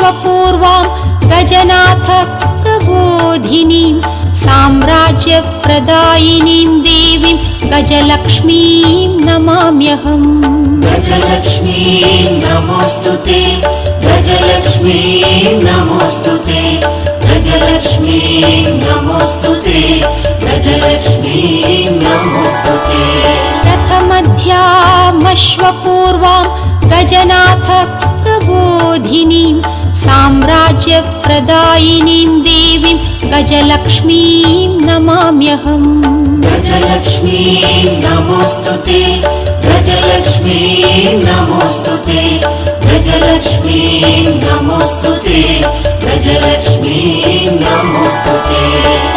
विश्वपूर्वां गजनाथ प्रबोधिनीं साम्राज्यप्रदायिनीं देवीं गजलक्ष्मीं नमाम्यहम्। गजलक्ष्मीं नमोऽस्तुते, गजलक्ष्मीं नमोऽस्तुते, गजलक्ष्मीं नमोऽस्तुते, गजलक्ष्मीं नमोऽस्तुते। रथमध्यामश्वपूर्वां गजनाथ प्रबोधिनीं साम्राज्यप्रदायिनीं देवीं गजलक्ष्मीं नमाम्यहम्। गजलक्ष्मीं नमोऽस्तुते, गजलक्ष्मीं नमोऽस्तुते, गजलक्ष्मीं नमोऽस्तुते, गजलक्ष्मीं नमोऽस्तुते।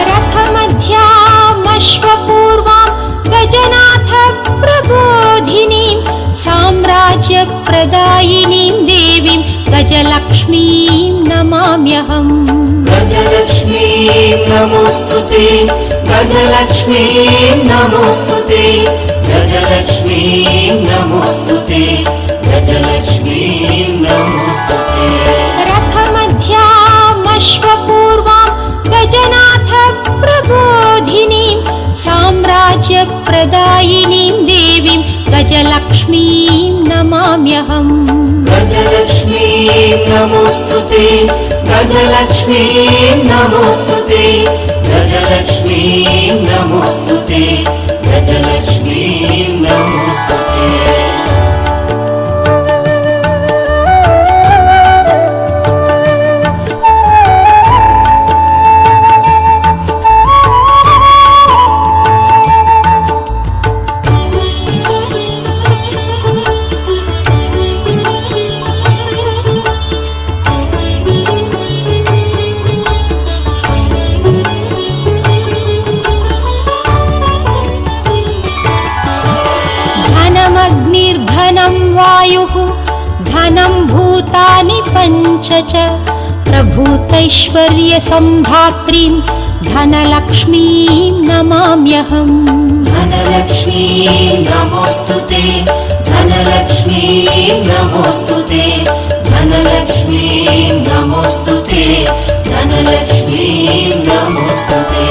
रथमध्यामश्वपूर्वां गजनाथ प्रबोधिनीं साम्राज्यप्रदायिनीं देवीं गजलक्ष्मीं नमाम्यहम्। गजलक्ष्मीं नमोऽस्तुते, गजलक्ष्मीं नमोऽस्तुते, गजलक्ष्मीं नमोऽस्तुते, गजलक्ष्मीं नमोऽस्तुते। रथमध्यामश्वपूर्वां गजनाथ प्रबोधिनीं साम्राज्यप्रदायिनीं देवीं गजलक्ष्मीं नमाम्यहम्। गजलक्ष्मीं नमोऽस्तुते, गजलक्ष्मीं नमोऽस्तुते, गजलक्ष्मीं नमोऽस्तुते, गजलक्ष्मीं नमोऽस्तुते। धनमग्निर्धनं वायुः धनं भूतानि पञ्च च प्रभूतैश्वर्यसम्धात्रीं धनलक्ष्मीं नमाम्यहम्। धनलक्ष्मीं नमोऽस्तुते, धनलक्ष्मीं नमोऽस्तुते, धनलक्ष्मीं नमोऽस्तुते, धनलक्ष्मीं नमोऽस्तुते।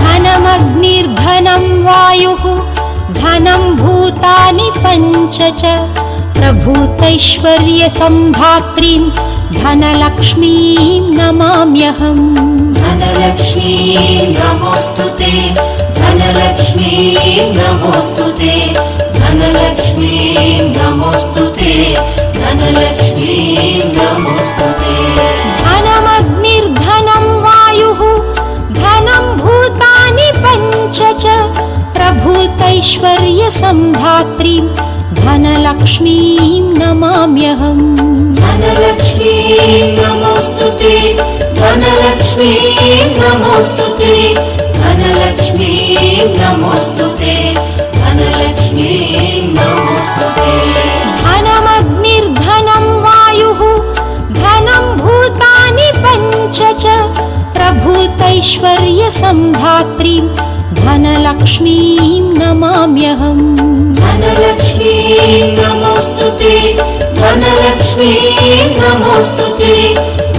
धनमग्निर्धनं वायुः धनं भूतानि पञ्च च प्रभूतैश्वर्यसम्धात्रीं धनलक्ष्मीं नमाम्यहम्। धनलक्ष्मीं नमोऽस्तुते, धनलक्ष्मीं नमोऽस्तुते, धनलक्ष्मीं नमोऽस्तुते, धनलक्ष्मीं नमोऽस्तुते। धनमग्निर्धनं वायुः धनं भूतानि पञ्च च प्रभूतैश्वर्यसम्धात्रीं धनलक्ष्मीं नमाम्यहम्। धनलक्ष्मीं नमोऽस्तुते, धनलक्ष्मीं नमोऽस्तुते, धनलक्ष्मीं नमोऽस्तुते, धनलक्ष्मीं नमोऽस्तुते। धनमग्निर्धनं वायुः धनं भूतानि पञ्च च प्रभूतैश्वर्यसम्धात्रीं धनलक्ष्मीं नमाम्यहम्। धनलक्ष्मीं नमोऽस्तुते, धनलक्ष्मीं नमोऽस्तुते,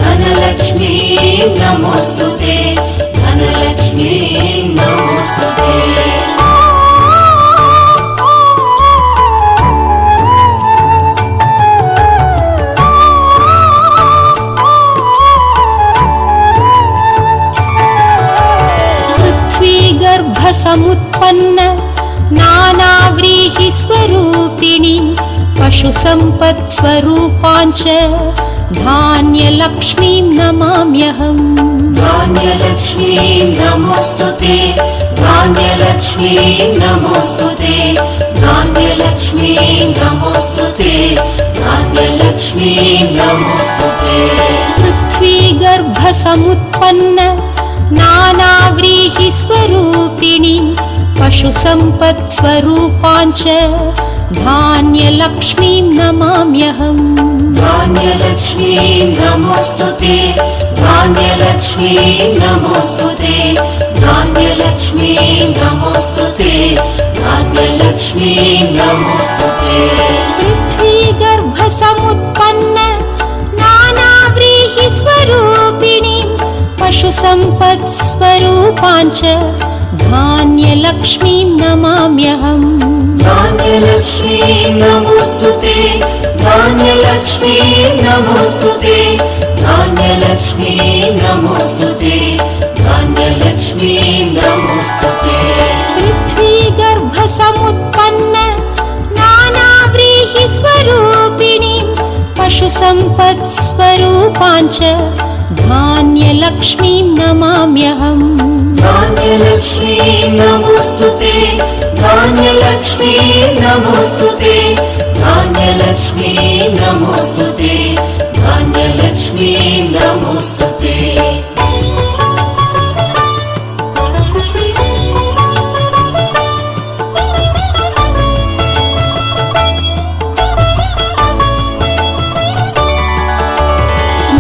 धनलक्ष्मीं नमोऽस्तुते, धनलक्ष्मीं नमोऽस्तुते। पृथ्वीगर्भसमुत्पन्न नानाव्रीहिस्वरूपिणीं पशुसम्पत्स्वरूपाञ्च धान्यलक्ष्मीं नमाम्यहम्। धान्यलक्ष्मीं नमोऽस्तुते, धान्यलक्ष्मीं नमोऽस्तुते, धान्यलक्ष्मीं नमोऽस्तुते, धान्यलक्ष्मीं नमोऽस्तुते। पृथ्वीगर्भसमुत्पन्न नानाव्रीहिस्वरूपिणीं पशुसम्पत्स्वरूपाञ्च धान्यलक्ष्मीं नमाम्यहम्। धान्यलक्ष्मीं नमोऽस्तुते, धान्यलक्ष्मीं नमोऽस्तुते, धान्यलक्ष्मीं नमोऽस्तुते, धान्यलक्ष्मीं नमोऽस्तुते। पृथ्वीगर्भसमुत्पन्न नानाव्रीहि पशुसम्पत्स्वरूपाञ्च धान्यलक्ष्मीं नमाम्यहम् धान्यलक्ष्मीं नमोऽस्तुते धान्यलक्ष्मीं नमोऽस्तुते धान्यलक्ष्मीं नमोऽस्तुते धान्यलक्ष्मीं नमोऽस्तुते पृथ्वीगर्भसमुत्पन्न नानाव्रीहिस्वरूपिणीं पशुसम्पत्स्वरूपाञ्च धान्यलक्ष्मीं नमाम्यहम् धान्यलक्ष्मीं नमोऽस्तुते धान्यलक्ष्मीं नमोऽस्तुते धान्यलक्ष्मीं नमोऽस्तुते धान्यलक्ष्मीं नमोऽस्तुते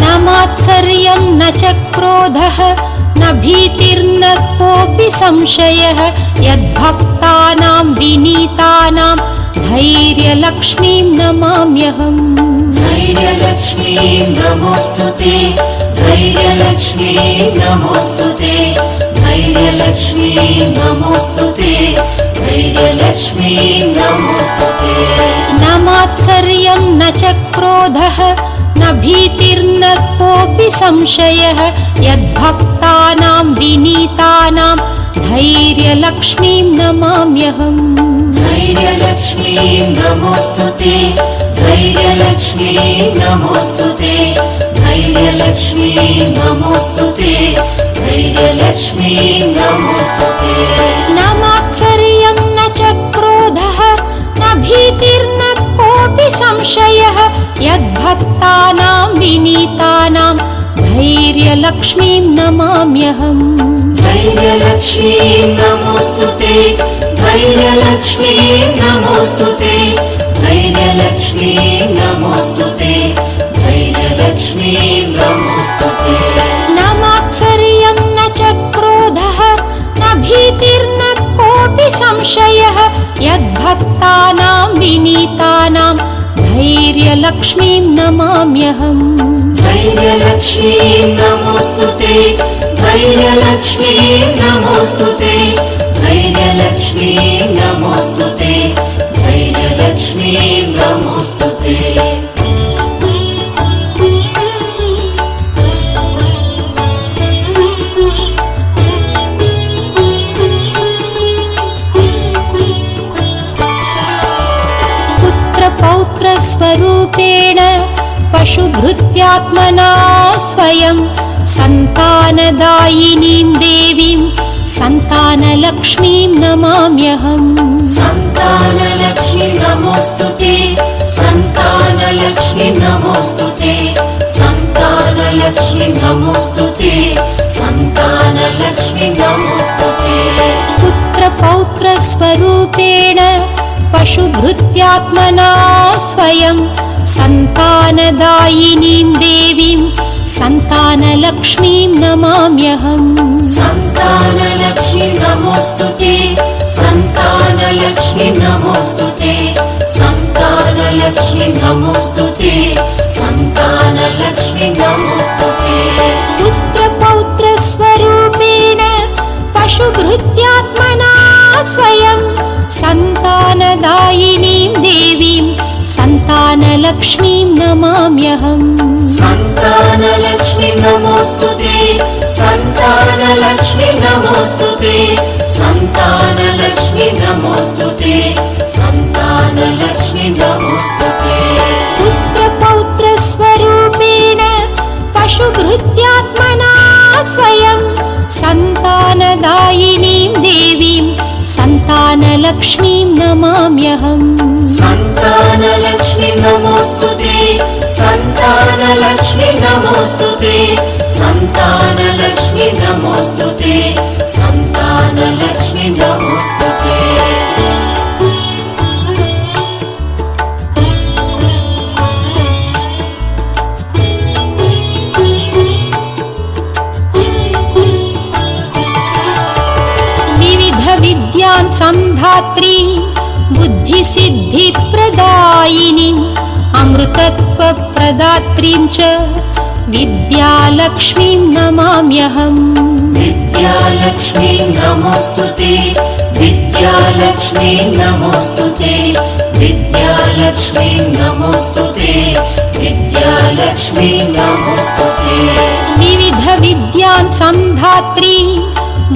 न मात्सर्यं न च क्रोधः न भीतिर्न कोऽपि संशयः यद्भक्तानां विनीतानां धैर्यलक्ष्मीं नमाम्यहम् धैर्यलक्ष्मीं नमोऽस्तुते धैर्यलक्ष्मीं नमोऽस्तुते धैर्यलक्ष्मीं नमोऽस्तुते धैर्यलक्ष्मीं नमोऽस्तुते न मात्सर्यं न च क्रोधः न भीतिर्न कोऽपि संशयः यद्भक्तानां विनीतानां धैर्यलक्ष्मीं नमाम्यहम् धैर्यलक्ष्मीं नमोऽस्तुते धैर्यलक्ष्मीं नमोऽस्तुते धैर्यलक्ष्मीं नमोऽस्तुते धैर्यलक्ष्मीं नमोऽस्तुते न मात्सर्यं न च क्रोधः न भीतिर्न कोऽपि संशयः यद्भक्तानां विनीतानां धैर्यलक्ष्मीं नमाम्यहम् धैर्यलक्ष्मीं नमोऽस्तुते धैर्यलक्ष्मीं नमोऽस्तुते धैर्यलक्ष्मीं नमोऽस्तुते धैर्यलक्ष्मीं नमोऽस्तुते न मात्सर्यं न च क्रोधः न भीतिर्न कोऽपि संशयः यद्भक्तानां विनीतानां धैर्यलक्ष्मीं नमाम्यहम् धैर्यलक्ष्मीं नमोऽस्तुते धैर्यलक्ष्मीं नमोऽस्तुते धैर्यलक्ष्मीं नमोऽस्तुते धैर्यलक्ष्मीं नमोऽस्तुते पुत्रपौत्रस्वरूपेण पशुभृत्यात्मना स्वयं सन्तानदायिनीं देवीं सन्तानलक्ष्मीं नमाम्यहम् सन्तानलक्ष्मीं नमोऽस्तुते सन्तानलक्ष्मीं नमोऽस्तुते सन्तानलक्ष्मीं नमोऽस्तुते सन्तानलक्ष्मीं नमोऽस्तुते पुत्रपौत्रस्वरूपेण पशुभृत्यात्मना स्वयं सन्तानदायिनीं देवीं सन्तानलक्ष्मीं नमाम्यहम् सन्तानलक्ष्मीं नमोऽस्तुते सन्तानलक्ष्मीं नमोऽस्तुते सन्तानलक्ष्मीं नमोऽस्तुते सन्तानलक्ष्मीं नमोऽस्तुते पुत्रपौत्रस्वरूपेण पशुभृत्यात्मना स्वयं सन्तानदायिनीं देवीं सन्तानलक्ष्मीं नमाम्यहम् सन्तानलक्ष्मीं नमोऽस्तुते सन्तानलक्ष्मीं नमोऽस्तुते सन्तानलक्ष्मीं नमोऽस्तुते सन्तानलक्ष्मीं नमोऽस्तुते पुत्रपौत्रस्वरूपेण पशुभृत्यात्मना स्वयं सन्तानदायिनीं देवीं सन्तानलक्ष्मीं नमाम्यहम् सन्तानलक्ष्मीं नमोऽस्तुते सन्तानलक्ष्मीं नमोऽस्तुते सन्तानलक्ष्मीं नमोऽस्तुते सन्तानलक्ष्मीं नमोऽस्तुते विविधविद्यान् संधात्री बुद्धिसिद्धिप्रदायिनीम् अमृतत्वप्रदात्रीं च विद्यालक्ष्मीं नमाम्यहम् विद्यालक्ष्मीं नमोऽस्तुते विद्यालक्ष्मीं नमोऽस्तुते विद्यालक्ष्मीं नमोऽस्तुते विद्यालक्ष्मीं नमोऽस्तुते विविध विद्यान् संधात्री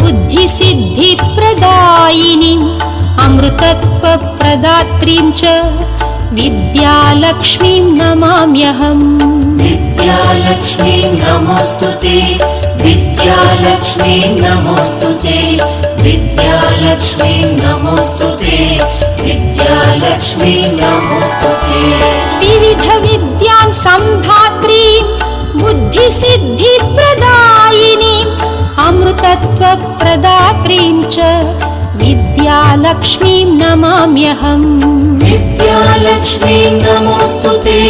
बुद्धिसिद्धिप्रदायिनीम् अमृतत्वप्रदात्रीं च विद्यालक्ष्मीं नमाम्यहम् विद्यालक्ष्मीं नमोऽस्तुते विद्यालक्ष्मीं नमोऽस्तुते विद्यालक्ष्मीं नमोऽस्तुते विद्यालक्ष्मीं नमोऽस्तुते विविध विद्यान् संधात्रीं बुद्धिसिद्धिप्रदायिनीम् अमृतत्वप्रदात्रीं च विद्यालक्ष्मीं नमाम्यहम् विद्यालक्ष्मीं नमोऽस्तुते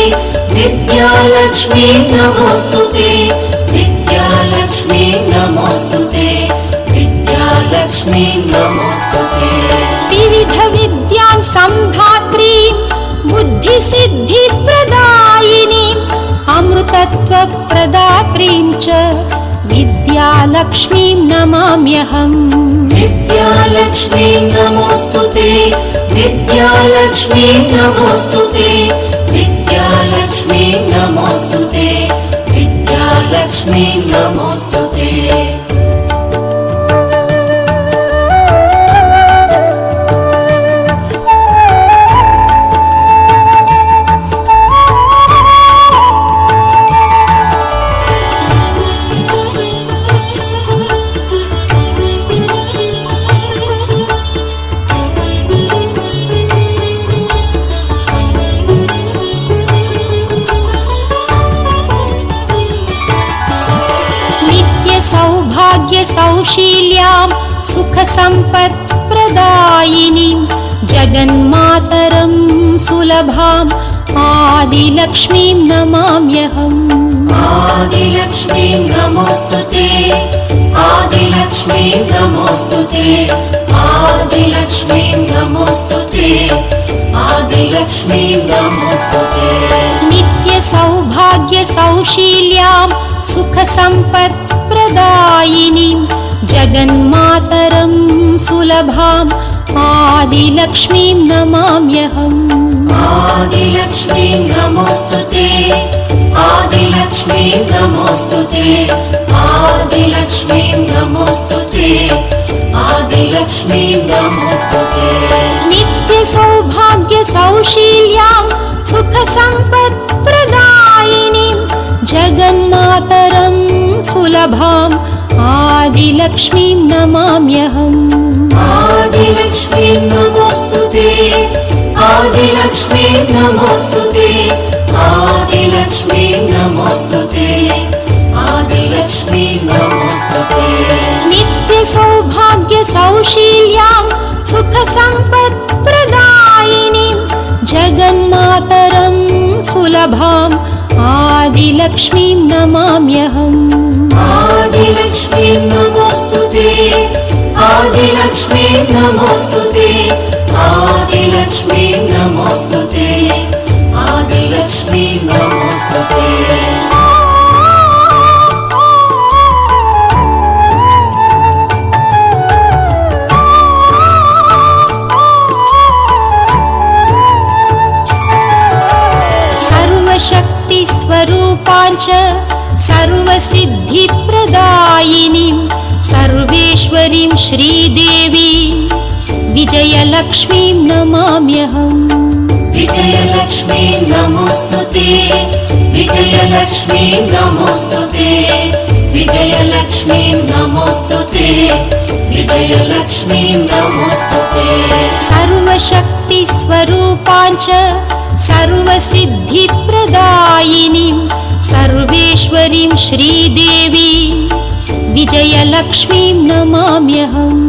विद्यालक्ष्मीं नमोऽस्तुते विद्यालक्ष्मीं नमोऽस्तुते विद्यालक्ष्मीं नमोऽस्तुते विविध विद्यान् संधात्रीं बुद्धिसिद्धिप्रदायिनीम् अमृतत्वप्रदात्रीं च विद्यालक्ष्मीं नमाम्यहम् विद्यालक्ष्मीं नमोऽस्तुते विद्यालक्ष्मीं नमोऽस्तुते विद्यालक्ष्मीं नमोऽस्तुते विद्यालक्ष्मीं नमोऽस्तुते सौशील्यां सुखसम्पत्प्रदायिनीं जगन्मातरं सुलभाम् आदिलक्ष्मीं नमाम्यहम् आदिलक्ष्मीं नमोऽस्तुते आदिलक्ष्मीं नमोऽस्तुते आदिलक्ष्मीं नमोऽस्तुते आदिलक्ष्मीं नमोऽस्तुते नित्यसौभाग्यसौशील्यां सुखसम्पत्प्रदायिनीं जगन्मातरं सुलभाम् आदिलक्ष्मीं नमाम्यहम् आदिलक्ष्मीं नमोऽस्तुते आदिलक्ष्मीं नमोऽस्तुते आदिलक्ष्मीं नमोऽस्तुते आदिलक्ष्मीं नमोऽस्तुते नित्यसौभाग्यसौशील्यां सुखसम्पत्प्रदायिनीं जगन्मातरं सुलभाम् आदिलक्ष्मीं नमाम्यहम् आदिलक्ष्मीं नमोऽस्तुते आदिलक्ष्मीं नमोऽस्तुते आदिलक्ष्मीं नमोऽस्तुते आदिलक्ष्मीं नमोऽस्तुते नित्यसौभाग्यसौशील्यां सुखसम्पत्प्रदायिनीं जगन्मातरं सुलभाम् आदिलक्ष्मीं नमाम्यहम् आदिलक्ष्मीं नमोऽस्तुते आदिलक्ष्मीं नमोऽस्तुते आदिलक्ष्मीं नमोऽस्तुते आदिलक्ष्मीं नमोऽस्तुते सर्वशक्तिस्वरूपाञ्च सर्वसिद्धिप्रदायिनीं सर्वेश्वरीं श्रीदेवीं विजयलक्ष्मीं नमाम्यहम् विजयलक्ष्मीं नमोऽस्तुते विजयलक्ष्मीं नमोऽस्तुते विजयलक्ष्मीं नमोऽस्तुते विजयलक्ष्मीं नमोऽस्तुते सर्वशक्तिस्वरूपाञ्च सर्वसिद्धिप्रदायिनीं सर्वेश्वरीं श्रीदेवीं विजयलक्ष्मीं नमाम्यहम्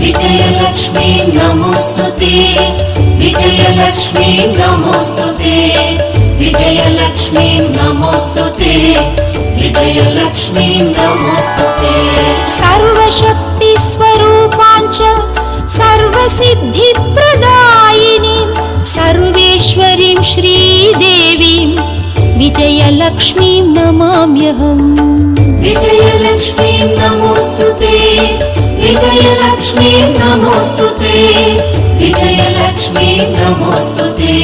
विजयलक्ष्मीं नमोऽस्तुते विजयलक्ष्मीं नमोऽस्तुते विजयलक्ष्मीं नमोऽस्तुते विजयलक्ष्मीं नमोऽस्तुते सर्वशक्तिस्वरूपाञ्च सर्वसिद्धिप्रदायिनीं सर्वेश्वरीं श्रीदेवीं विजयलक्ष्मीं विजयलक्ष्मीं नमाम्यहम् विजयलक्ष्मीं नमोऽस्तुते विजयलक्ष्मीं नमोऽस्तुते विजयलक्ष्मीं नमोऽस्तुते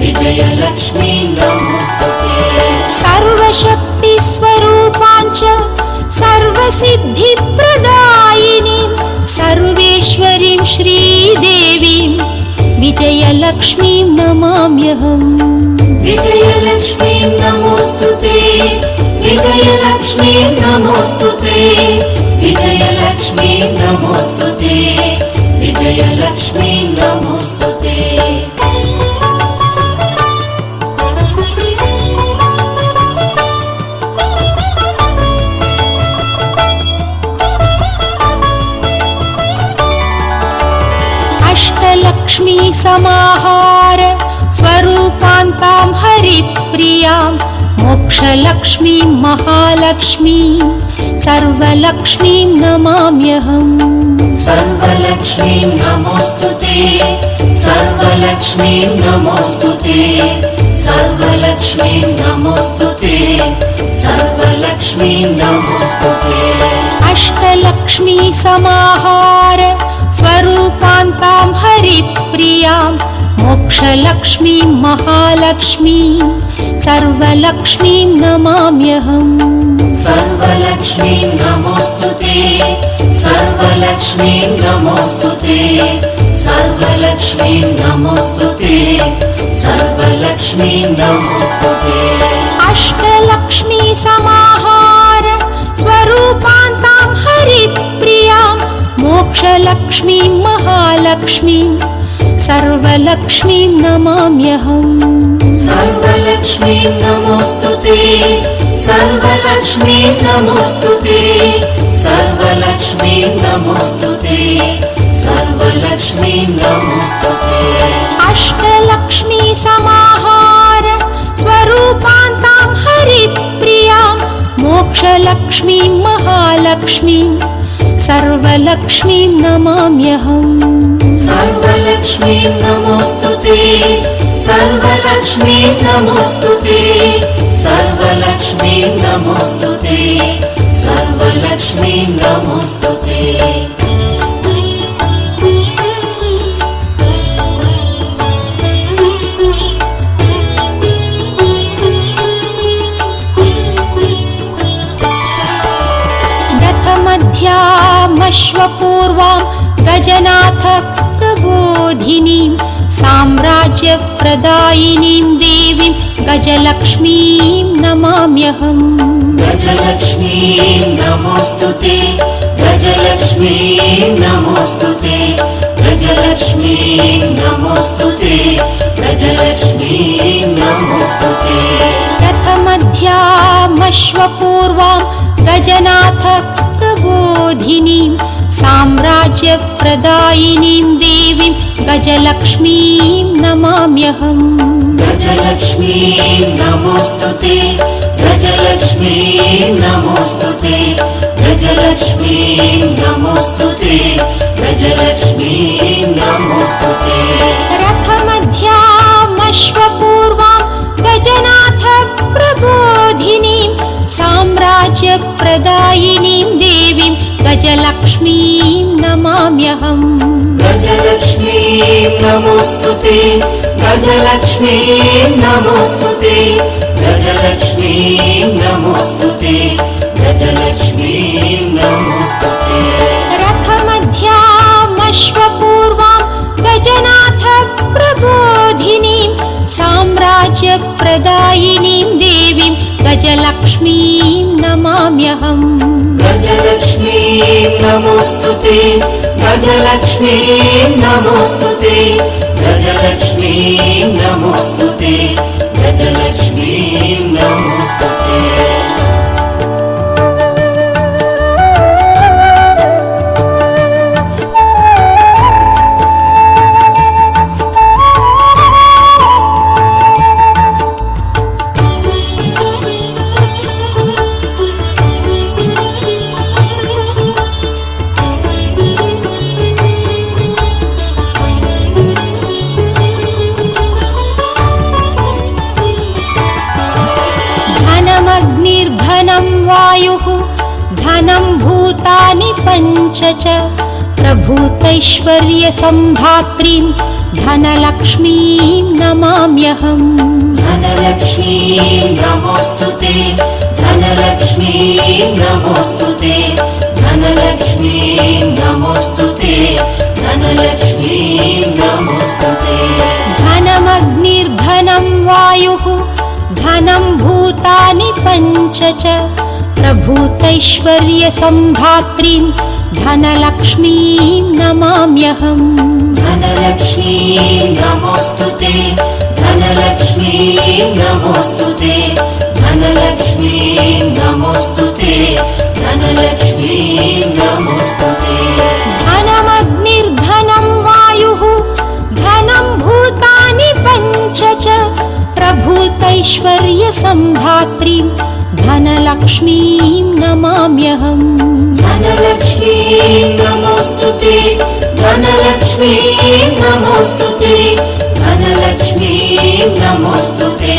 विजयलक्ष्मीं नमोऽस्तुते सर्वशक्तिस्वरूपां च सर्वसिद्धिप्रदायिनीं सर्वेश्वरीं श्रीदेवीं विजयलक्ष्मीं नमाम्यहम् विजयलक्ष्मीं नमोऽस्तुते विजयलक्ष्मीं नमोऽस्तुते विजयलक्ष्मीं नमोऽस्तुते विजयलक्ष्मीं नमोऽस्तुते अष्टलक्ष्मी समाहार स्वरूपान्तां हरिप्रियां मोक्षलक्ष्मीं महालक्ष्मीं सर्वलक्ष्मीं नमाम्यहम् सर्वलक्ष्मीं नमोऽस्तुते सर्वलक्ष्मीं नमोऽस्तुते सर्वलक्ष्मीं नमोऽस्तुते सर्वलक्ष्मीं नमोऽस्तुते अष्टलक्ष्मी समाहार स्वरूपान्तां हरिप्रियां मोक्षलक्ष्मीं महालक्ष्मीं सर्वलक्ष्मीं नमाम्यहम् सर्वलक्ष्मीं नमोऽस्तुते सर्वलक्ष्मीं नमोऽस्तुते सर्वलक्ष्मीं नमोऽस्तुते सर्वलक्ष्मीं नमोऽस्तुते अष्टलक्ष्मी समाहार स्वरूपान्तां हरिप्रियां मोक्षलक्ष्मीं महालक्ष्मीं सर्वलक्ष्मीं नमाम्यहम् सर्वलक्ष्मीं नमोऽस्तुते सर्वलक्ष्मीं नमोऽस्तुते सर्वलक्ष्मीं नमोऽस्तुते सर्वलक्ष्मीं नमोऽस्तुते अष्टलक्ष्मी समाहार स्वरूपान्तां हरिप्रियां मोक्षलक्ष्मीं महालक्ष्मीं सर्वलक्ष्मीं नमाम्यहम् सर्वलक्ष्मीं नमोऽस्तुते सर्वलक्ष्मीं नमोऽस्तुते सर्वलक्ष्मीं नमोऽस्तुते सर्वलक्ष्मीं नमोऽस्तुते दत्तमध्यामश्वपूर्वां गजनाथ प्रबोधिनीं साम्राज्यप्रदायिनीं देवीं गजलक्ष्मीं नमाम्यहम् गजलक्ष्मीं नमोऽस्तुते गजलक्ष्मीं नमोऽस्तुते गजलक्ष्मीं नमोऽस्तुते गजलक्ष्मीं नमोऽस्तुते रथमध्यामश्वपूर्वां गजनाथ प्रबोधिनीं साम्राज्यप्रदायिनीं देवीं गजलक्ष्मीं नमाम्यहम् गजलक्ष्मीं नमोऽस्तुते गजलक्ष्मीं नमोऽस्तुते गजलक्ष्मीं नमोऽस्तुते गजलक्ष्मीं नमोऽस्तुते रथमध्यामश्वपूर्वां गजनाथ प्रबोधिनीं साम्राज्यप्रदायिनीं देवीं गजलक्ष्मीं नमाम्यहम् गजलक्ष्मीं नमोऽस्तुते गजलक्ष्मीं नमोऽस्तुते गजलक्ष्मीं नमोऽस्तुते गजलक्ष्मीं नमोऽस्तुते रथमध्यामश्वपूर्वां गजनाथ प्रबोधिनीं साम्राज्यप्रदायिनीं देवीं गजलक्ष्मीं नमाम्यहम् गजलक्ष्मीं नमोऽस्तुते गजलक्ष्मीं नमोऽस्तुते गजलक्ष्मीं नमोऽस्तुते गजलक्ष्मीं नमोऽस्तुते वायुः धनं भूतानि पञ्च च प्रभूतैश्वर्यसम्धात्रीं धनलक्ष्मीं नमाम्यहम् धनलक्ष्मीं नमोऽस्तुते धनलक्ष्मीं नमोऽस्तुते धनलक्ष्मीं नमोऽस्तुते धनलक्ष्मीं नमोऽस्तुते धनमग्निर्धनं वायुः धनं भूतानि पञ्च च प्रभूतैश्वर्यसम्धात्रीं धनलक्ष्मीं नमाम्यहम् धनलक्ष्मीं नमोऽस्तुते धनलक्ष्मीं नमोऽस्तुते धनलक्ष्मीं नमोऽस्तुते धनलक्ष्मीं नमोऽस्तुते धनमग्निर्धनं वायुः धनं भूतानि पञ्च च प्रभूतैश्वर्यसम्धात्रीं धनलक्ष्मीं नमाम्यहम् धनलक्ष्मीं नमोऽस्तुते धनलक्ष्मीं नमोऽस्तुते धनलक्ष्मीं नमोऽस्तुते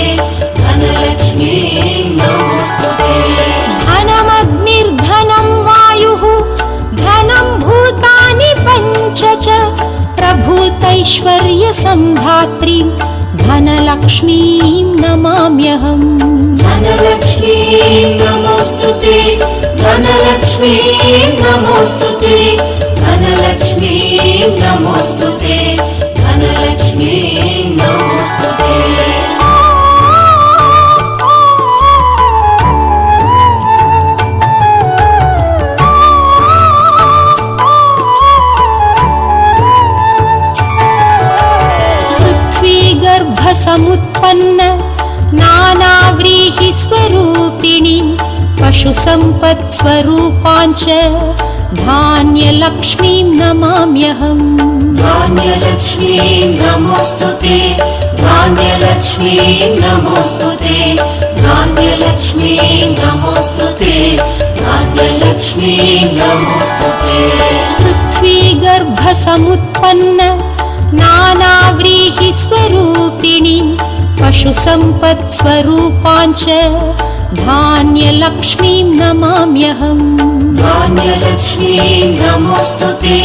धनलक्ष्मीं नमोऽस्तुते धनमग्निर्धनं वायुः धनं भूतानि पञ्च च प्रभूतैश्वर्यसम्धात्रीं धनलक्ष्मीं नमाम्यहम् धनलक्ष्मीं नमोऽस्तुते धनलक्ष्मीं नमोऽस्तुते धनलक्ष्मीं नमोऽस्तुते धनलक्ष्मीं नमोऽस्तुते पृथ्वीगर्भसमुत्पन्न नानाव्रीहिस्वरूपिणीं पशुसम्पत्स्वरूपाञ्च धान्यलक्ष्मीं नमाम्यहम् धान्यलक्ष्मीं नमोऽस्तुते धान्यलक्ष्मीं नमोऽस्तुते धान्यलक्ष्मीं नमोऽस्तुते धान्यलक्ष्मीं नमोऽस्तुते पृथ्वीगर्भसमुत्पन्न नानाव्रीहिस्वरूपिणीं पशुसम्पत्स्वरूपाञ्च धान्यलक्ष्मीं नमाम्यहम् धान्यलक्ष्मीं नमोऽस्तुते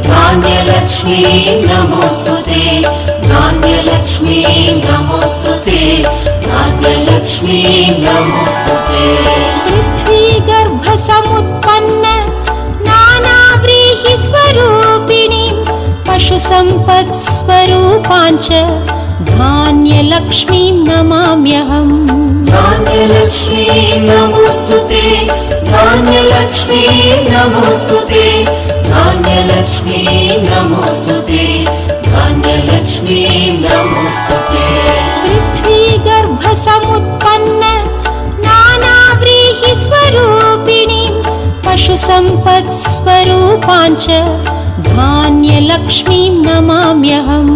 धान्यलक्ष्मीं नमोऽस्तुते धान्यलक्ष्मीं नमोऽस्तुते धान्यलक्ष्मीं नमोऽस्तुते पृथ्वीगर्भसमुत्पन्न नानाव्रीहिस्वरूपिणीं पशुसम्पत्स्वरूपाञ्च धान्यलक्ष्मीं नमाम्यहम् धान्यलक्ष्मीं नमोऽस्तुते धान्यलक्ष्मीं नमोऽस्तुते धान्यलक्ष्मीं नमोऽस्तुते धान्यलक्ष्मीं नमोऽस्तुते पृथ्वीगर्भसमुत्पन्न नानाव्रीहिस्वरूपिणीं पशुसम्पत्स्वरूपाञ्च धान्यलक्ष्मीं नमाम्यहम्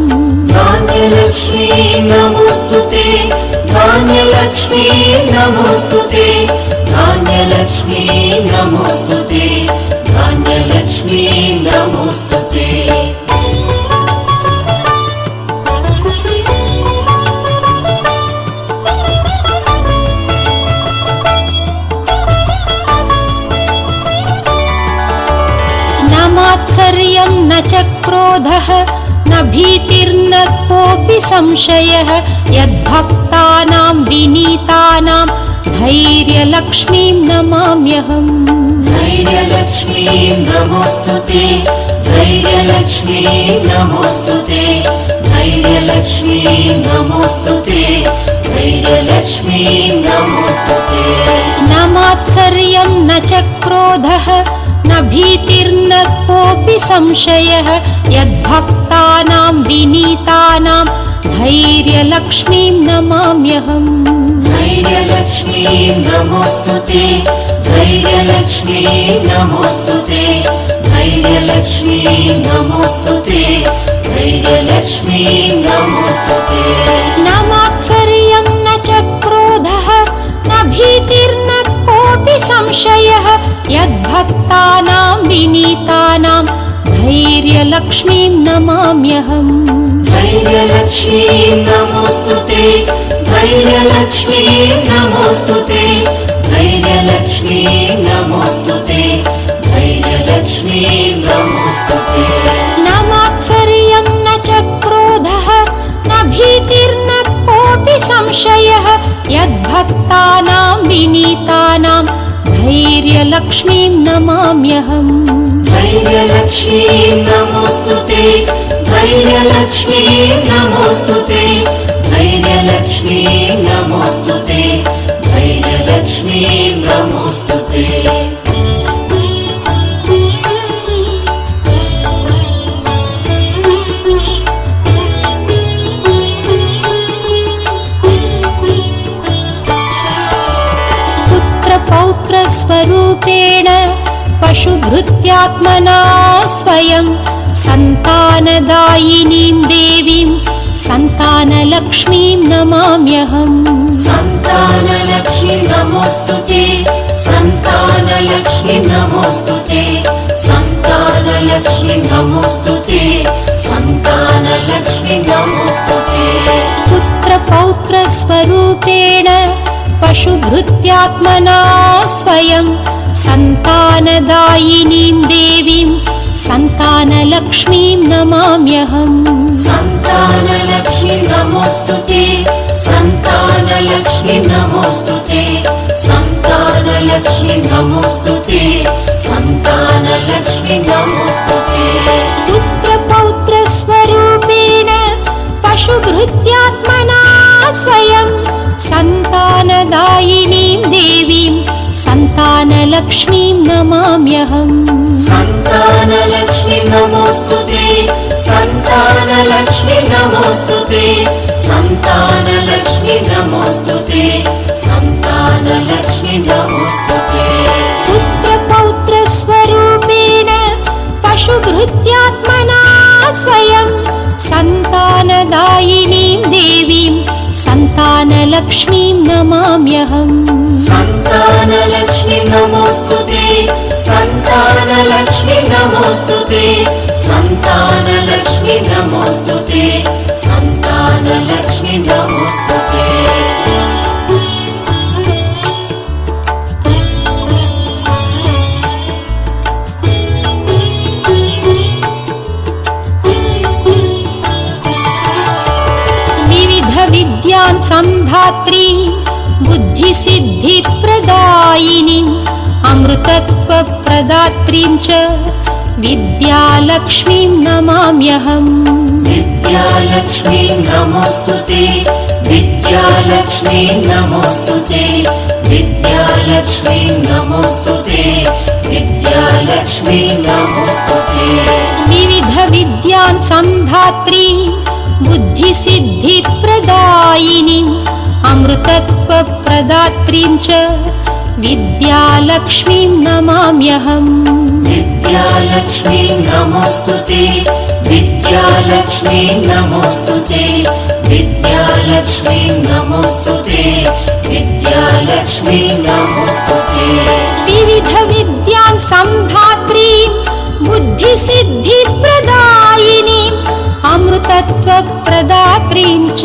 धान्यलक्ष्मीं नमोऽस्तुते धान्यलक्ष्मीं नमोऽस्तुते धान्यलक्ष्मीं नमोऽस्तुते धान्यलक्ष्मीं नमोऽस्तुते न मात्सर्यं न च क्रोधः न भीतिर्न कोऽपि संशयः यद्भक्तानां विनीतानां धैर्यलक्ष्मीं नमाम्यहम् धैर्यलक्ष्मीं नमोऽस्तुते धैर्यलक्ष्मीं नमोऽस्तुते धैर्यलक्ष्मीं नमोऽस्तुते धैर्यलक्ष्मीं नमोऽस्तुते न मात्सर्यं न च क्रोधः न भीतिर्न कोऽपि संशयः यद्भक्तानां विनीतानां धैर्यलक्ष्मीं नमाम्यहम् धैर्यलक्ष्मीं नमोऽस्तुते धैर्यलक्ष्मीं नमोऽस्तुते धैर्यलक्ष्मीं नमोऽस्तुते धैर्यलक्ष्मीं नमोऽस्तुते न मात्सर्यं न च क्रोधः न भीतिर्न कोऽपि संशयः यद्भक्तानां विनीतानां धैर्यलक्ष्मीं नमाम्यहम् धैर्यलक्ष्मीं नमोऽस्तुते धैर्यलक्ष्मीं नमोऽस्तुते धैर्यलक्ष्मीं धैर्यलक्ष्मीं नमोऽस्तुते न मात्सर्यं न च क्रोधः न भीतिर्न कोऽपि संशयः यद्भक्तानां विनीतानां धैर्यलक्ष्मीं नमाम्यहम् धैर्यलक्ष्मीं नमोऽस्तुते धैर्यलक्ष्मीं नमोऽस्तुते धैर्यलक्ष्मीं नमोऽस्तुते धैर्यलक्ष्मीं नमोऽस्तुते पौत्रस्वरूपेण पशुभृत्यात्मना स्वयं सन्तानदायिनीं देवीं सन्तानलक्ष्मीं नमाम्यहम् सन्तानलक्ष्मीं नमोऽस्तुते सन्तानलक्ष्मीं नमोऽस्तुते सन्तानलक्ष्मीं नमोऽस्तुते सन्तानलक्ष्मीं नमोऽस्तुते पुत्रपौत्रस्वरूपेण पशुभृत्यात्मना स्वयं सन्तानदायिनीं देवीं सन्तानलक्ष्मीं नमाम्यहम् सन्तानलक्ष्मीं नमोऽस्तुते सन्तानलक्ष्मीं नमोऽस्तुते सन्तानलक्ष्मीं नमोऽस्तुते सन्तानलक्ष्मीं नमोऽस्तुते पुत्रपौत्रस्वरूपेण पशुभृत्यात्मना स्वयं सन्तानदायिनीं देवीं सन्तानलक्ष्मीं नमाम्यहम् सन्तानलक्ष्मीं नमोऽस्तुते सन्तानलक्ष्मीं नमोऽस्तुते सन्तानलक्ष्मीं नमोऽस्तुते सन्तानलक्ष्मीं नमोऽस्तुते पुत्रपौत्रस्वरूपेण पशुभृत्यात्मना स्वयं सन्तानदायिनीं देवीं सन्तानलक्ष्मीं नमाम्यहम् सन्तानलक्ष्मीं नमोऽस्तुते सन्तानलक्ष्मीं नमोऽस्तुते सन्तानलक्ष्मीं नमोऽस्तुते सन्तानलक्ष्मीं नमोऽस्तुते विद्यान् संधात्री बुद्धिसिद्धिप्रदायिनीं अमृतत्वप्रदात्रीं च विद्यालक्ष्मीं नमाम्यहम् विद्यालक्ष्मीं नमोऽस्तुते विद्यालक्ष्मीं नमोऽस्तुते विद्यालक्ष्मीं नमोऽस्तुते विद्यालक्ष्मीं नमोऽस्तुते विविधविद्यान् संधात्री बुद्धिसिद्धिप्रदायिनीं अमृतत्वप्रदात्रीं च विद्यालक्ष्मीं नमाम्यहम् विद्यालक्ष्मीं नमोऽस्तुते विद्यालक्ष्मीं नमोऽस्तुते विद्यालक्ष्मीं नमोऽस्तुते विद्यालक्ष्मीं नमोऽस्तुते विविधविद्यान् संधात्रीं बुद्धिसिद्धिप्रदायिनीं अमृतत्वप्रदात्रीं च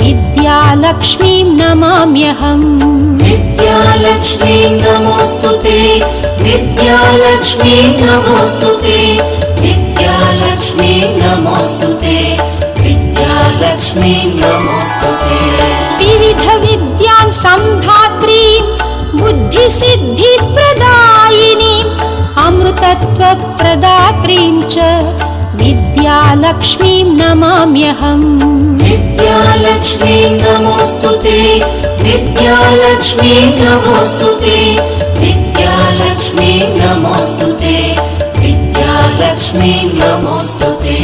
विद्यालक्ष्मीं नमाम्यहम् विद्यालक्ष्मीं नमोऽस्तुते विद्यालक्ष्मीं नमोऽस्तुते विद्यालक्ष्मीं नमोऽस्तुते विद्यालक्ष्मीं नमोऽस्तुते विविधविद्यान् संधात्रीं बुद्धिसिद्धिप्रदायिनीं अमृतत्वप्रदात्रीं च विद्यालक्ष्मीं नमाम्यहम् विद्यालक्ष्मीं नमोऽस्तुते विद्यालक्ष्मीं नमोऽस्तुते विद्यालक्ष्मीं नमोऽस्तुते विद्यालक्ष्मीं नमोऽस्तुते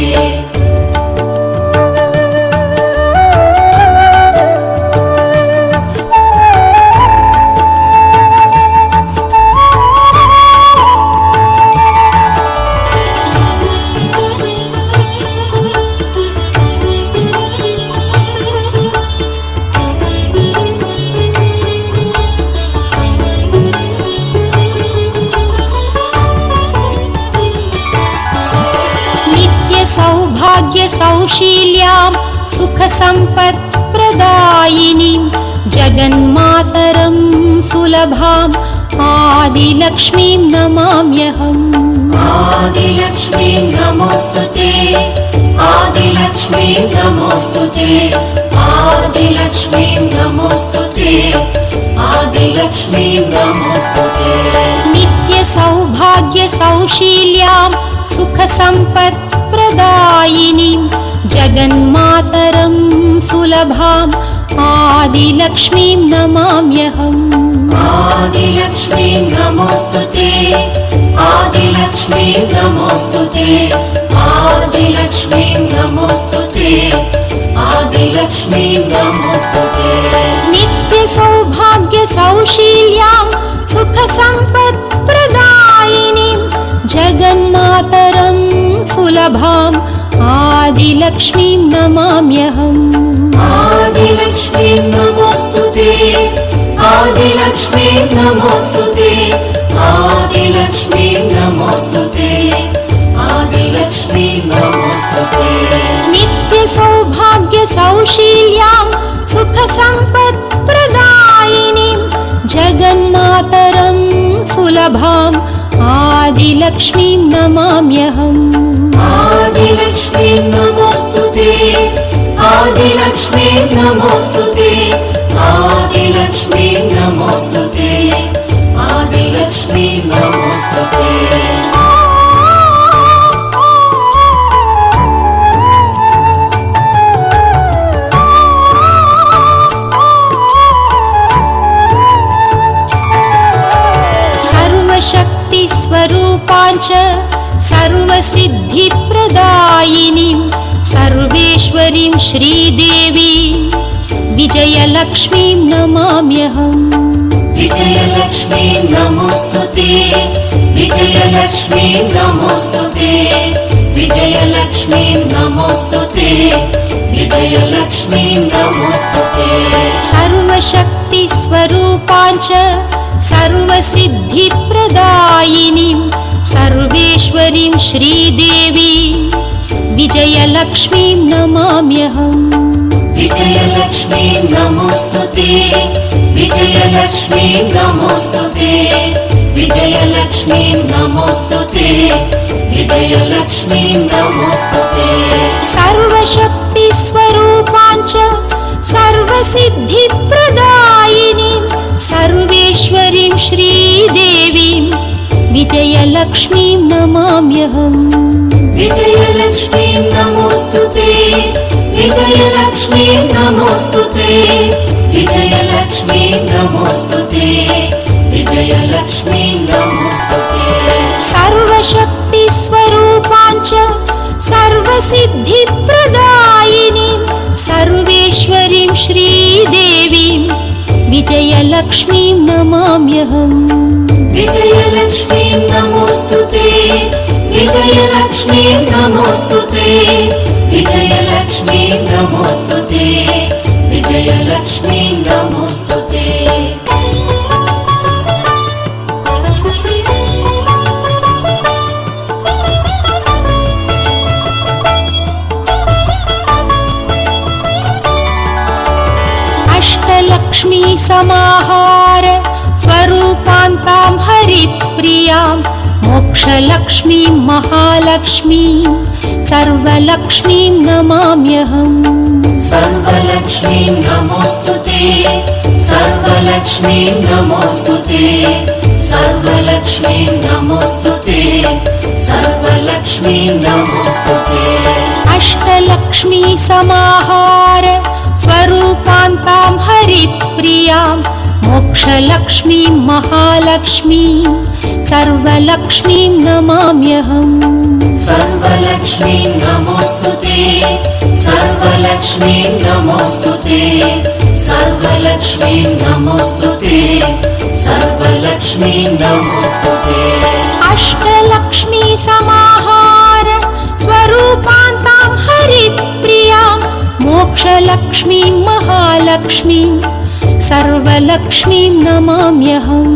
सौशील्यां सुखसम्पत्प्रदायिनीं जगन्मातरं सुलभाम् आदिलक्ष्मीं नमाम्यहम् आदिलक्ष्मीं नमोऽस्तुते आदिलक्ष्मीं नमोऽस्तुते आदिलक्ष्मीं नमोऽस्तुते आदिलक्ष्मीं नमोऽस्तुते नित्य सौभाग्य सौशील्यां सुख संपत् प्रदायिनीं जगन्मातरं सुलभाम् आदिलक्ष्मीं नमाम्यहम् आदिलक्ष्मीं नमोऽस्तुते आदिलक्ष्मीं नमोऽस्तुते आदिलक्ष्मीं नमोऽस्तुते आदिलक्ष्मीं नमोऽस्तुते नित्य सौभाग्य सौशील्यां सुख संपत् प्रदायिनीं जगन्मातरं सुलभाम् आदिलक्ष्मीं नमाम्यहम् आदिलक्ष्मीं नमोऽस्तुते आदिलक्ष्मीं नमोऽस्तुते आदिलक्ष्मीं नमोऽस्तुते आदिलक्ष्मीं नमोऽस्तुते नित्य सौभाग्य सौशील्यां सुख संपत् प्रदायिनीं जगन्मातरं सुलभाम् आदिलक्ष्मीं नमाम्यहम् आदिलक्ष्मीं नमोऽस्तुते आदिलक्ष्मीं नमोऽस्तुते आदिलक्ष्मीं नमोऽस्तुते आदिलक्ष्मीं नमोऽस्तुते सर्वशक्तिस्वरूपाञ्च सर्वसिद्धिप्रदायिनीं सर्वेश्वरीं श्रीदेवी विजयलक्ष्मीं नमाम्यहम् विजयलक्ष्मीं नमोऽस्तुते विजयलक्ष्मीं नमोऽस्तुते विजयलक्ष्मीं नमोऽस्तुते विजयलक्ष्मीं नमोऽस्तुते सर्वशक्तिस्वरूपाञ्च सर्वसिद्धिप्रदायिनीं सर्वेश्वरीं श्रीदेवी विजयलक्ष्मीं नमाम्यहम् विजयलक्ष्मीं नमोऽस्तुते विजयलक्ष्मीं नमोऽस्तुते विजयलक्ष्मीं नमोऽस्तुते विजयलक्ष्मीं नमोऽस्तुते सर्वशक्तिस्वरूपाञ्च सर्वसिद्धिप्रदायिनीं सर्वेश्वरीं श्रीदेवीं विजयलक्ष्मीं नमाम्यहम् विजयलक्ष्मीं नमोऽस्तुते विजयलक्ष्मीं नमोऽस्तुते विजयलक्ष्मीं नमोऽस्तुते विजयलक्ष्मीं नमोऽस्तुते सर्वशक्तिस्वरूपाञ्च सर्वसिद्धिप्रदायिनीं सर्वेश्वरीं श्रीदेवीं विजयलक्ष्मीं नमाम्यहम् विजयलक्ष्मीं नमोऽस्तुते विजयलक्ष्मीं नमोऽस्तुते विजयलक्ष्मीं नमोऽस्तुते विजयलक्ष्मीं नमोऽस्तुते अष्टलक्ष्मी समाहार स्वरूपान्तां हरिप्रियां मोक्षलक्ष्मीं महालक्ष्मीं सर्वलक्ष्मीं नमाम्यहम् सर्वलक्ष्मीं नमोऽस्तुते सर्वलक्ष्मीं नमोऽस्तुते सर्वलक्ष्मीं नमोऽस्तुते सर्वलक्ष्मीं नमोऽस्तुते अष्टलक्ष्मी समाहार स्वरूपान्तां हरिप्रियां मोक्षलक्ष्मीं महालक्ष्मीं सर्वलक्ष्मीं नमाम्यहम् सर्वलक्ष्मीं नमोऽस्तुते सर्वलक्ष्मीं नमोऽस्तुते सर्वलक्ष्मीं नमोऽस्तुते सर्वलक्ष्मीं नमोऽस्तुते अष्टलक्ष्मी समाहार स्वरूपान्तां हरिप्रियां मोक्षलक्ष्मीं महालक्ष्मीं सर्वलक्ष्मीं नमाम्यहम्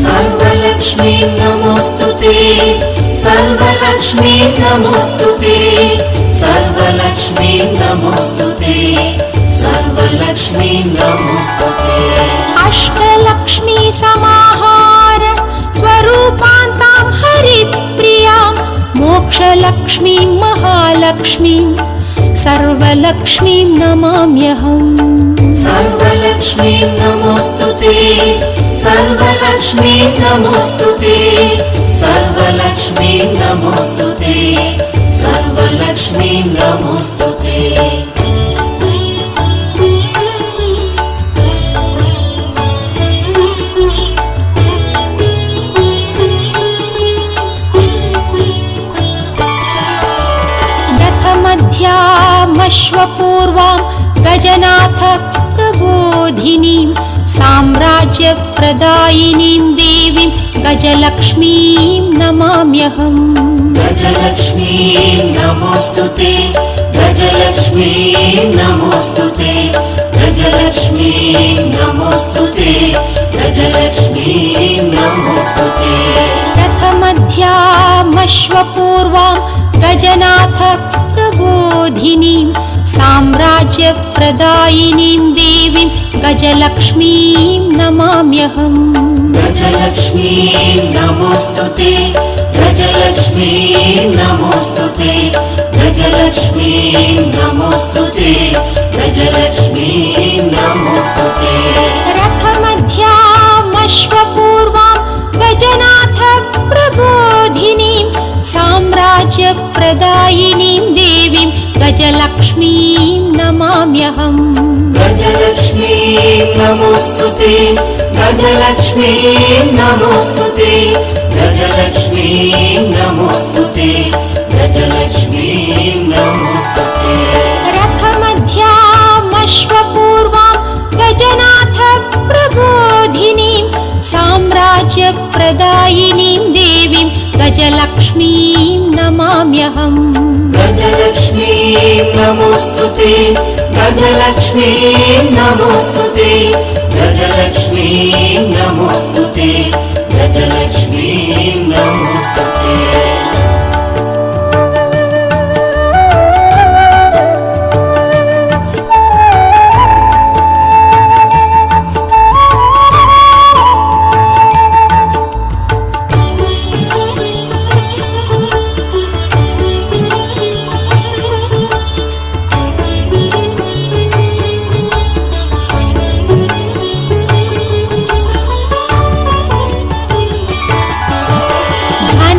सर्वलक्ष्मीं नमोऽस्तुते सर्वलक्ष्मीं नमोऽस्तुते सर्वलक्ष्मीं नमोऽस्तुते सर्वलक्ष्मीं नमोऽस्तुते अष्टलक्ष्मी समाहार स्वरूपान्तां हरिप्रियां मोक्षलक्ष्मीं महालक्ष्मीं सर्वलक्ष्मीं नमाम्यहम् सर्वलक्ष्मीं नमोऽस्तुते सर्वलक्ष्मीं नमोऽस्तुते सर्वलक्ष्मीं नमोऽस्तुते सर्वलक्ष्मीं नमोऽस्तुते मध्यामश्वपूर्वां गजनाथ प्रबोधिनीं साम्राज्यप्रदायिनीं देवीं गजलक्ष्मीं नमाम्यहम् गजलक्ष्मीं नमोऽस्तुते गजलक्ष्मीं नमोऽस्तुते गजलक्ष्मीं नमोऽस्तुते गजलक्ष्मीं नमोऽस्तुते रथमध्यामश्वपूर्वां गजनाथ प्रबोधिनीं साम्राज्यप्रदायिनीं देवीं गजलक्ष्मीं नमाम्यहम् गजलक्ष्मीं नमोऽस्तुते गजलक्ष्मीं नमोऽस्तुते गजलक्ष्मीं नमोऽस्तुते गजलक्ष्मीं नमोऽस्तुते रथमध्यामश्वपूर्वां गजनाथ प्रबोधिनीं साम्राज्यप्रदायिनीं देवीं गजलक्ष्मीं नमाम्यहम् गजलक्ष्मीं नमोऽस्तुते गजलक्ष्मीं नमोऽस्तुते गजलक्ष्मीं नमोऽस्तुते गजलक्ष्मीं नमोऽस्तुते रथमध्यामश्वपूर्वां गजनाथ प्रबोधिनीं साम्राज्यप्रदायिनीं देवीं गजलक्ष्मीं नमाम्यहम् गजलक्ष्मीं नमोऽस्तुते गजलक्ष्मीं नमोऽस्तुते गजलक्ष्मीं नमोऽस्तुते गजलक्ष्मीं नमोऽस्तुते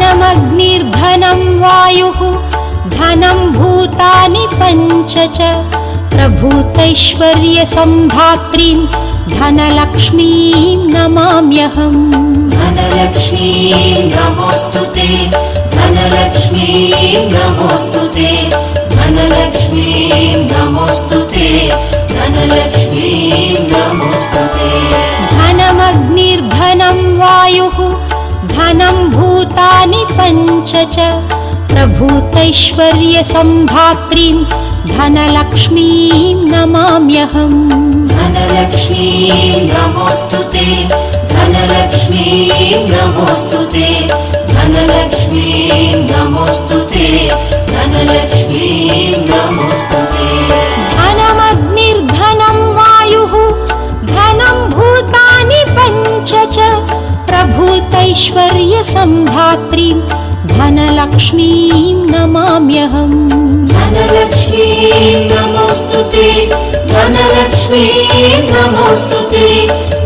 धनमग्निर्धनं वायुः धनं भूतानि पञ्च च प्रभूतैश्वर्यसम्धात्रीं धनलक्ष्मीं नमाम्यहम् धनलक्ष्मीं नमोऽस्तुते धनलक्ष्मीं नमोऽस्तुते धनलक्ष्मीं नमोऽस्तुते धनलक्ष्मीं नमोऽस्तुते धनमग्निर्धनं वायुः धनं भूतानि पञ्च च प्रभूतैश्वर्यसम्धात्रीं धनलक्ष्मीं नमाम्यहम् धनलक्ष्मीं नमोऽस्तुते धनलक्ष्मीं नमोऽस्तुते धनलक्ष्मीं नमोऽस्तुते धनलक्ष्मीं नमोऽस्तुते धनमग्निर्धनं वायुः धनं भूतानि पञ्च च प्रभूतैश्वर्यसम्धात्रीं धनलक्ष्मीं नमाम्यहम् धनलक्ष्मीं नमोऽस्तुते धनलक्ष्मीं नमोऽस्तुते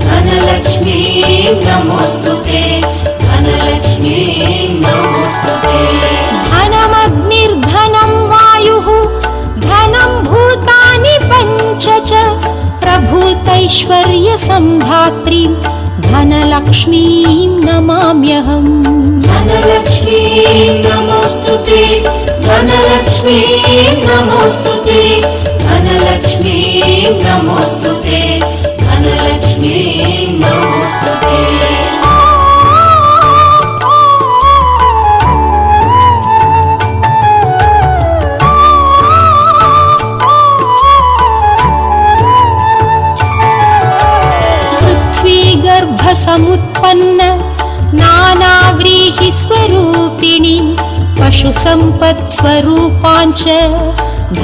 धनलक्ष्मीं नमोऽस्तुते धनलक्ष्मीं नमोऽस्तुते धनमग्निर्धनं वायुः धनं भूतानि पञ्च च प्रभूतैश्वर्यसम्धात्रीं धनलक्ष्मीं नमाम्यहम् धनलक्ष्मीं नमोऽस्तुते धनलक्ष्मीं नमोऽस्तुते धनलक्ष्मीं नमोऽस्तुते धनलक्ष्मीं नमोऽस्तुते पृथ्वीगर्भसमुत्पन्न नानाव्रीहिस्वरूपिणीं पशुसम्पत्स्वरूपाञ्च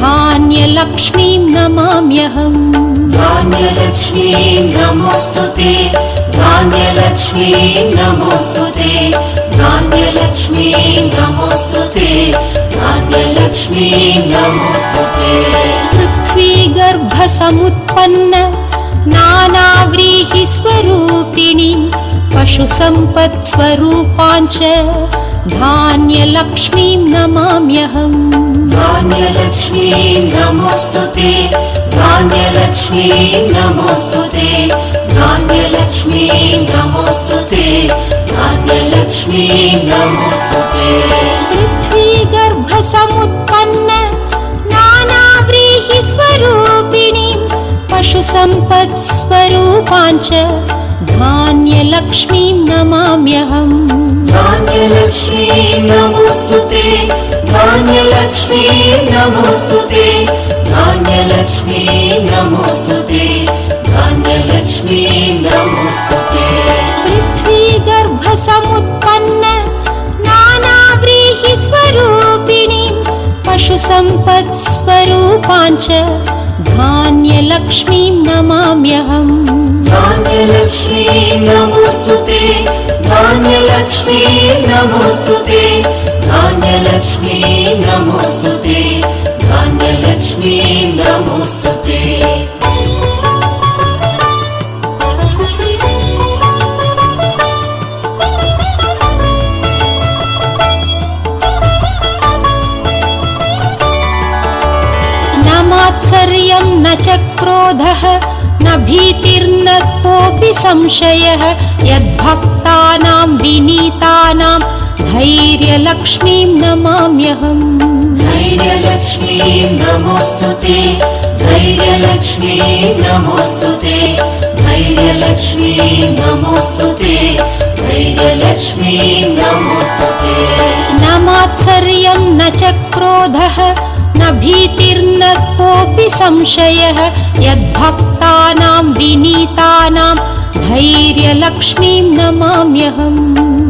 धान्यलक्ष्मीं नमाम्यहम् धान्यलक्ष्मीं नमोऽस्तुते धान्यलक्ष्मीं नमोऽस्तुते धान्यलक्ष्मीं नमोऽस्तुते धनलक्ष्मीं नमोऽस्तुते पृथ्वीगर्भसमुत्पन्न नानाव्रीहिस्वरूपिणीं पशुसम्पत्स्वरूपाञ्च धान्यलक्ष्मीं नमाम्यहम् धान्यलक्ष्मीं नमोऽस्तुते धान्यलक्ष्मीं नमोऽस्तुते धान्यलक्ष्मीं नमोऽस्तुते धान्यलक्ष्मीं नमोऽस्तुते पृथ्वीगर्भसमुत्पन्न नानाव्रीहिस्वरूपिणीं पशुसम्पत्स्वरूपाञ्च धान्यलक्ष्मीं नमाम्यहम् धान्यलक्ष्मीं नमोऽस्तुते धान्यलक्ष्मीं नमोऽस्तुते धान्यलक्ष्मीं नमोऽस्तुते धान्यलक्ष्मीं नमोऽस्तुते पृथ्वीगर्भसमुत्पन्न नानाव्रीहिस्वरूपिणीं पशुसम्पत्स्वरूपाञ्च धान्यलक्ष्मीं नमाम्यहम् धान्यलक्ष्मीं नमोऽस्तुते धान्यलक्ष्मीं नमोऽस्तुते धान्यलक्ष्मीं नमोऽस्तुते धान्यलक्ष्मीं नमोऽस्तुते न मात्सर्यं न च क्रोधः न भीतिर्न कोऽपि संशयः यद्भक्तानां विनीतानां धैर्यलक्ष्मीं नमाम्यहम् धैर्यलक्ष्मीं नमोऽस्तुते धैर्यलक्ष्मीं नमोऽस्तुते धैर्यलक्ष्मीं नमोऽस्तुते धैर्यलक्ष्मीं नमोऽस्तुते न मात्सर्यं न च क्रोधः न भीतिर्न कोऽपि संशयः यद्भक्तानां विनीतानां धैर्यलक्ष्मीं नमाम्यहम्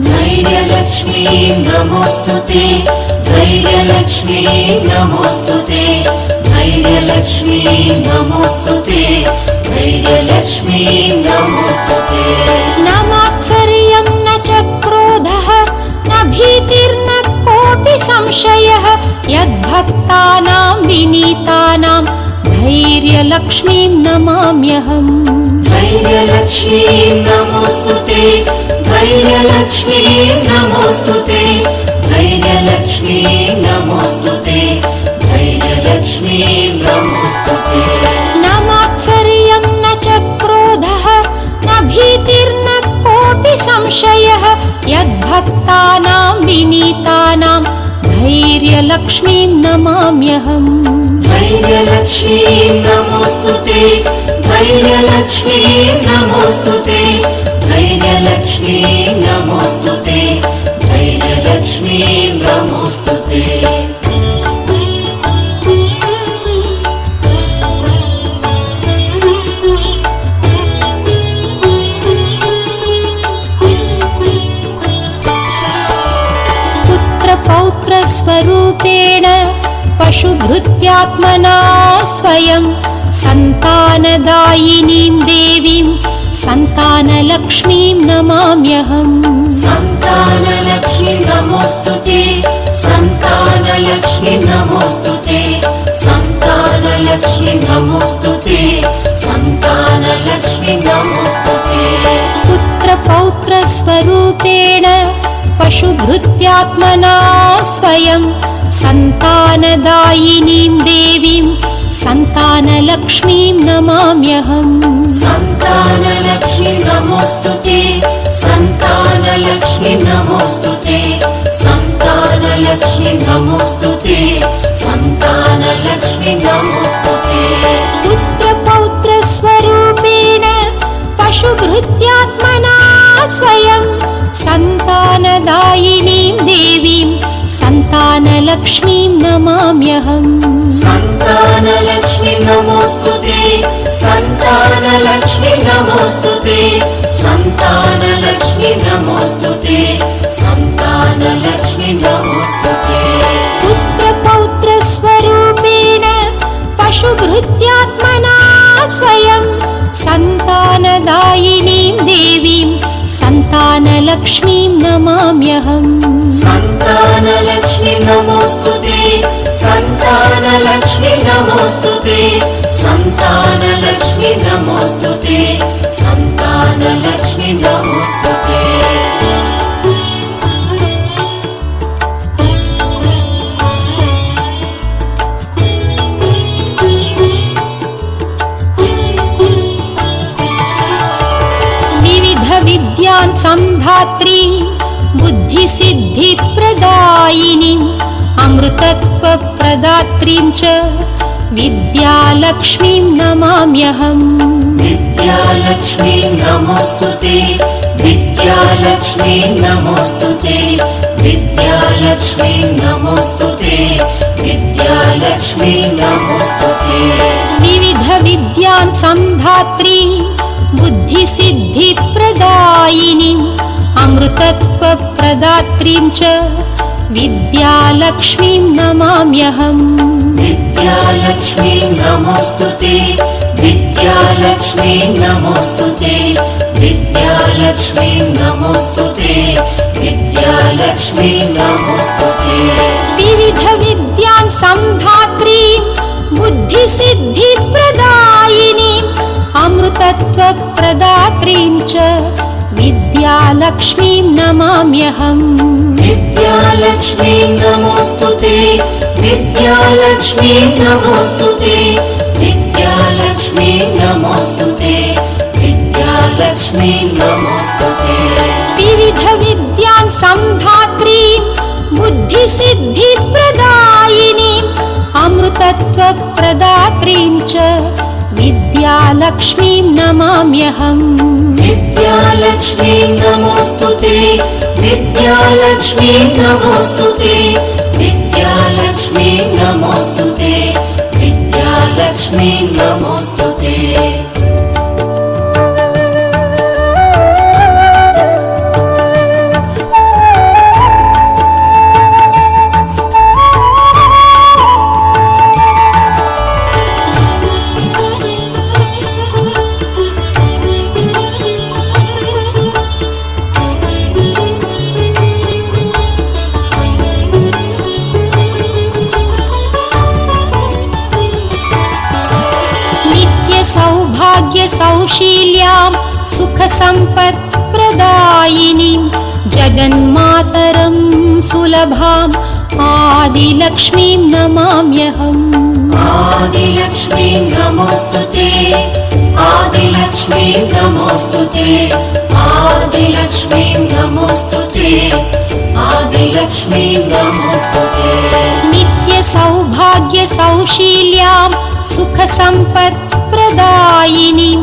धैर्यलक्ष्मीं नमोऽस्तुते धैर्यलक्ष्मीं नमोऽस्तुते धैर्यलक्ष्मीं नमोऽस्तुते धैर्यलक्ष्मीं नमोऽस्तुते न मात्सर्यं न च क्रोधः न भीतिर्न कोऽपि संशयः यद्भक्तानां विनीतानां धैर्यलक्ष्मीं नमाम्यहम् धैर्यलक्ष्मीं नमोऽस्तुते धैर्यलक्ष्मीं नमोऽस्तुते धैर्यलक्ष्मीं नमोऽस्तुते धैर्यलक्ष्मीं नमोऽस्तुते न मात्सर्यं न च क्रोधः न भीतिर्न कोऽपि संशयः यद्भक्तानां विनीतानां धैर्यलक्ष्मीं नमाम्यहम् धैर्यलक्ष्मीं नमोऽस्तुते धैर्यलक्ष्मीं नमोऽस्तुते धैर्यलक्ष्मीं नमोऽस्तुते धैर्यलक्ष्मीं नमोऽस्तुते पुत्रपौत्रस्वरूपेण पशुभृत्यात्मना स्वयं सन्तानदायिनीं देवीं सन्तानलक्ष्मीं नमाम्यहम् सन्तानलक्ष्मी नमोऽस्तुते सन्तानलक्ष्मी नमोऽस्तुते सन्तानलक्ष्मी नमोऽस्तुते सन्तानलक्ष्मी नमोऽस्तुते पुत्रपौत्रस्वरूपेण पशुभृत्यात्मना स्वयं सन्तानदायिनीं देवीं सन्तानलक्ष्मीं नमाम्यहम् सन्तानलक्ष्मी नमोऽस्तुते सन्तानलक्ष्मी नमोऽस्तुते सन्तानलक्ष्मी नमोऽस्तुते सन्तानलक्ष्मी नमोऽस्तुते पुत्रपौत्रस्वरूपेण पशुभृत्यात्मना स्वयं सन्तानदायिनीं देवीं सन्तानलक्ष्मीं नमाम्यहम् सन्तानलक्ष्मी नमोऽस्तुते सन्तानलक्ष्मी नमोऽस्तुते सन्तानलक्ष्मी नमोऽस्तुते सन्तानलक्ष्मी नमोऽस्तुते पुत्रपौत्रस्वरूपेण पशुभृत्यात्मना स्वयं सन्तानदायिनीं देवीं सन्तानलक्ष्मीं नमाम्यहम् सन्तानलक्ष्मी नमोऽस्तुते संतानलक्ष्मी नमोस्तुते संतानलक्ष्मी नमोस्तुते संतानलक्ष्मी नमोस्तुते विद्यान् संधात्री बुद्धिसिद्धिप्रदायिनी अमृतत्वप्रदात्रीं च विद्यालक्ष्मीं नमाम्यहम् विद्यालक्ष्मी नमोस्तुते विद्यालक्ष्मी नमोस्तुते विद्यालक्ष्मी नमोस्तुते विद्यालक्ष्मी नमोस्तुते विविध विद्यान् संधात्री बुद्धिसिद्धिप्रदायिनी अमृतत्वप्रदात्रीं च विद्यालक्ष्मीं नमाम्यहम् विद्यालक्ष्मी नमोस्तुते विद्यालक्ष्मी नमोस्तुते विद्यालक्ष्मी नमोस्तुते विद्यालक्ष्मी नमोस्तुते विविध विद्यान् संधात्री बुद्धिसिद्धिप्रदायिनी अमृतत्वप्रदात्रीं च विद्यालक्ष्मीं नमाम्यहम् विद्यालक्ष्मी नमोस्तुते विद्यालक्ष्मी नमोस्तुते विद्यालक्ष्मी नमोस्तुते विद्यालक्ष्मी नमोस्तुते विविध विद्यान् संधात्री बुद्धिसिद्धिप्रदायिनी अमृतत्वप्रदात्रीं च विद्यालक्ष्मीं नमाम्यहम् विद्यालक्ष्मी नमोस्तुते विद्यालक्ष्मी नमोस्तुते विद्यालक्ष्मी नमोस्तुते विद्यालक्ष्मी नमोस्तुते सौशील्यां सुखसम्पत्प्रदायिनीं जगन्मातरं सुलभाम् आदिलक्ष्मीं नमाम्यहम् आदिलक्ष्मी नमोस्तुते आदिलक्ष्मी नमोस्तुते आदिलक्ष्मी नमोस्तुते आदिलक्ष्मी नमोस्तुते नित्यसौभाग्यसौशील्यां सुखसम्पत्प्रदायिनीं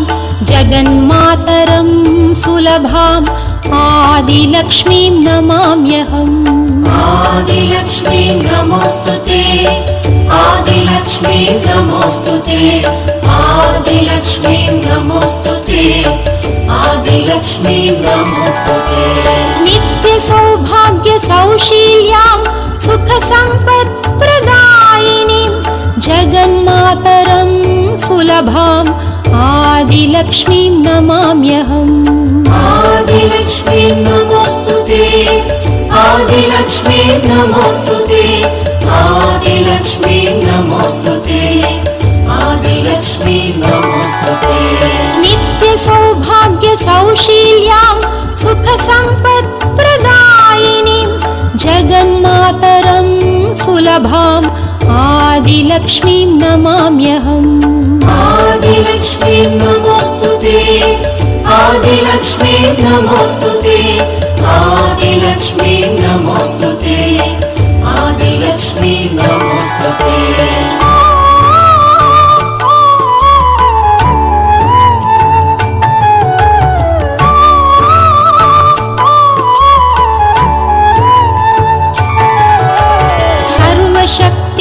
जगन्मातरं सुलभाम् आदिलक्ष्मीं नमाम्यहम् आदिलक्ष्मी नमोस्तुते आदिलक्ष्मी नमोस्तुते आदिलक्ष्मी नमोस्तुते आदिलक्ष्मी नमोस्तुते नित्यसौभाग्यसौशील्यां सुखसम्पत्प्रदायिनीं जगन्मातरं सुलभाम् आदिलक्ष्मीं नमाम्यहम् आदिलक्ष्मी नमोस्तुते आदिलक्ष्मी नमोस्तुते आदिलक्ष्मी नमोस्तुते आदिलक्ष्मी नमोस्तुते नित्यसौभाग्यसौशील्यां सुखसम्पत्प्रदायिनीं जगन्मातरं सुलभाम् आदिलक्ष्मीं नमाम्यहम् आदिलक्ष्मी नमोस्तुते आदिलक्ष्मी नमोस्तुते आदिलक्ष्मी नमोस्तुते आदिलक्ष्मी नमोस्तुते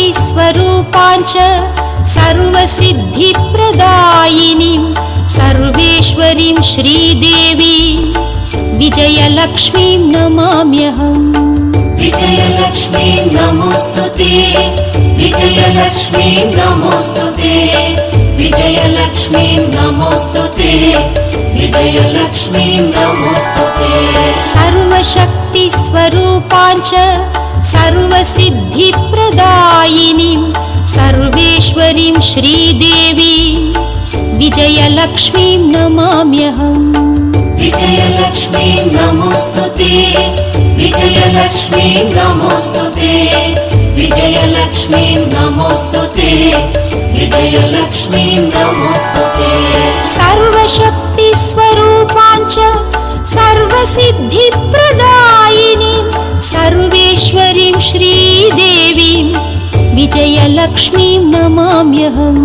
सर्वशक्तिस्वरूपाञ्च सर्वसिद्धिप्रदायिनीं सर्वेश्वरीं श्रीदेवी विजयलक्ष्मीं नमाम्यहम् विजयलक्ष्मी नमोस्तुते विजयलक्ष्मी नमोस्तुते विजयलक्ष्मी नमोस्तुते विजयलक्ष्मी नमोस्तुते सर्वशक्तिस्वरूपाञ्च सर्वसिद्धिप्रदायिनीं सर्वेश्वरीं श्रीदेवीं विजयलक्ष्मीं नमाम्यहम् विजयलक्ष्मीं नमोऽस्तुते विजयलक्ष्मीं नमोऽस्तुते विजयलक्ष्मीं नमोऽस्तुते विजयलक्ष्मीं नमोऽस्तुते सर्वशक्तिस्वरूपां च सर्वसिद्धिप्रदायिनीं सर्वेश्वरीं श्रीदेवीं विजयलक्ष्मीं नमाम्यहम्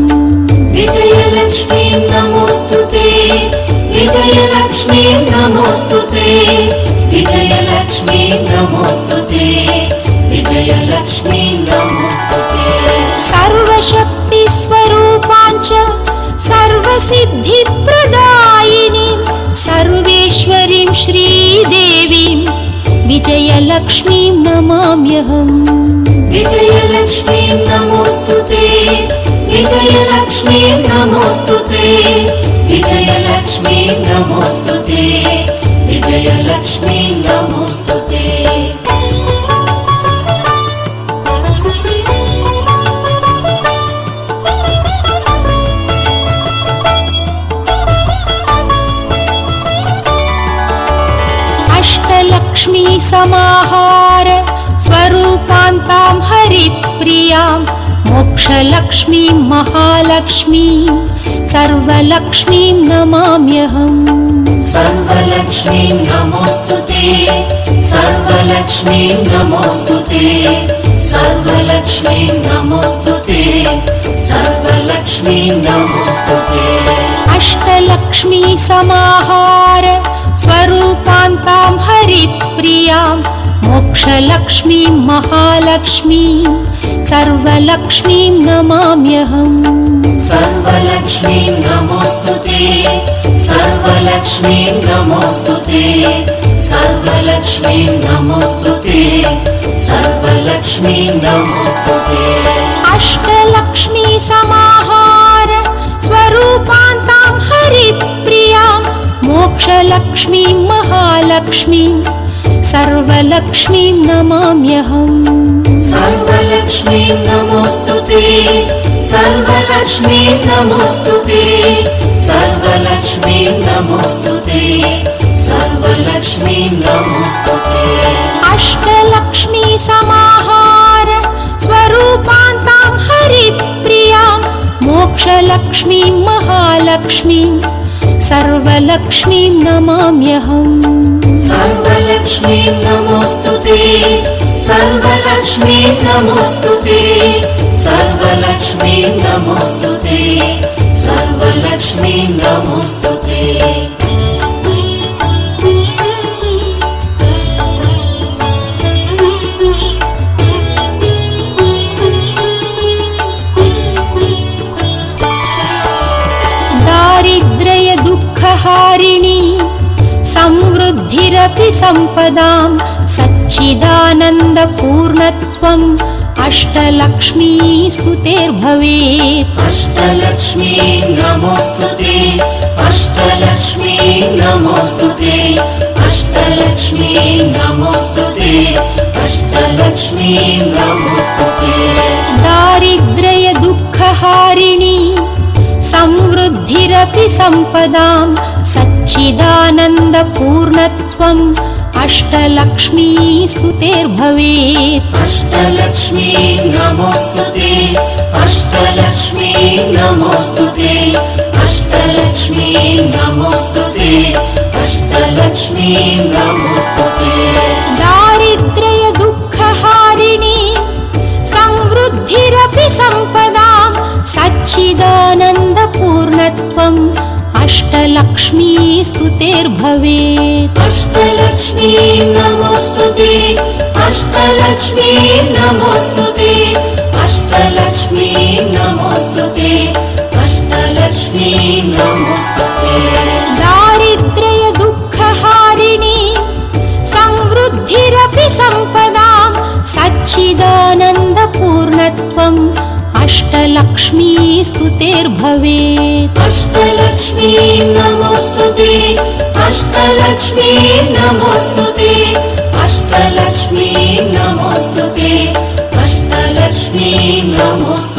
विजयलक्ष्मीं नमोऽस्तुते विजयलक्ष्मीं नमोऽस्तुते विजयलक्ष्मीं नमोऽस्तुते विजयलक्ष्मीं नमोऽस्तुते सर्वशक्तिस्वरूपां च सर्वसिद्धिप्रदायिनीं सर्वेश्वरीं श्रीदेवीं विजयलक्ष्मीं नमाम्यहम् विजयलक्ष्मीं नमोऽस्तुते विजयलक्ष्मीं नमोऽस्तुते विजयलक्ष्मीं नमोऽस्तुते विजयलक्ष्मीं नमोऽस्तुते अष्टलक्ष्मी समाहार स्वरूपान्तां हरिप्रियां मोक्षलक्ष्मीं महालक्ष्मीं सर्वलक्ष्मीं नमाम्यहम् सर्वलक्ष्मीं नमोऽस्तुते सर्वलक्ष्मीं नमोऽस्तुते सर्वलक्ष्मीं नमोऽस्तुते सर्वलक्ष्मीं नमोऽस्तुते अष्टलक्ष्मी समाहार स्वरूपान्तां हरिप्रियां मोक्षलक्ष्मीं महालक्ष्मीं सर्वलक्ष्मीं नमाम्यहम् सर्वलक्ष्मीं नमोऽस्तुते सर्वलक्ष्मीं नमोऽस्तुते सर्वलक्ष्मीं नमोऽस्तुते सर्वलक्ष्मीं नमोऽस्तुते अष्टलक्ष्मी समाहार स्वरूपान्तां हरिप्रियां मोक्षलक्ष्मीं महालक्ष्मीं सर्वलक्ष्मीं नमाम्यहम् सर्वलक्ष्मीं नमोऽस्तुते सर्वलक्ष्मीं नमोऽस्तुते सर्वलक्ष्मीं नमोऽस्तुते सर्वलक्ष्मीं नमोऽस्तुते अष्टलक्ष्मी समाहार स्वरूपान्तां हरिप्रियां मोक्षलक्ष्मीं महालक्ष्मीं सर्वलक्ष्मीं नमाम्यहम् सर्वलक्ष्मीं नमोऽस्तुते सर्वलक्ष्मीं नमोऽस्तुते सर्वलक्ष्मीं नमोऽस्तुते सर्वलक्ष्मीं नमोऽस्तुते दारिद्र्य दुःखहारिणी समृद्धिरपि सम्पदां सच्चिदानन्दपूर्णत्वम् अष्टलक्ष्मी स्तुतिर्भवेत् अष्टलक्ष्मीं नमोऽस्तुते अष्टलक्ष्मीं नमोऽस्तुते अष्टलक्ष्मीं नमोऽस्तुते अष्टलक्ष्मीं नमोऽस्तुते दारिद्र्य दुःखहारिणी समृद्धिरपि सम्पदां सच्चिदानन्दपूर्णत्वम् अष्टलक्ष्मी स्तुतिर्भवेत् अष्टलक्ष्मीं नमोऽस्तुते अष्टलक्ष्मीं नमोऽस्तुते अष्टलक्ष्मीं नमोऽस्तुते अष्टलक्ष्मीं नमोऽस्तुते दारिद्र्य दुःखहारिणी समृद्धिरपि सम्पदां सच्चिदानन्दपूर्णत्वम् अष्टलक्ष्मी स्तुतिर्भवेत् अष्टलक्ष्मीं नमोऽस्तुते अष्टलक्ष्मीं नमोऽस्तुते अष्टलक्ष्मीं नमोऽस्तुते अष्टलक्ष्मीं नमोऽस्तुते दारिद्र्य दुःखहारिणी समृद्धिरपि सम्पदां सच्चिदानन्दपूर्णत्वम् अष्टलक्ष्मी स्तुतिर्भवेत् अष्टलक्ष्मीं नमोऽस्तुते अष्टलक्ष्मीं नमोऽस्तुते अष्टलक्ष्मीं नमोऽस्तुते अष्टलक्ष्मीं नमोऽस्तुते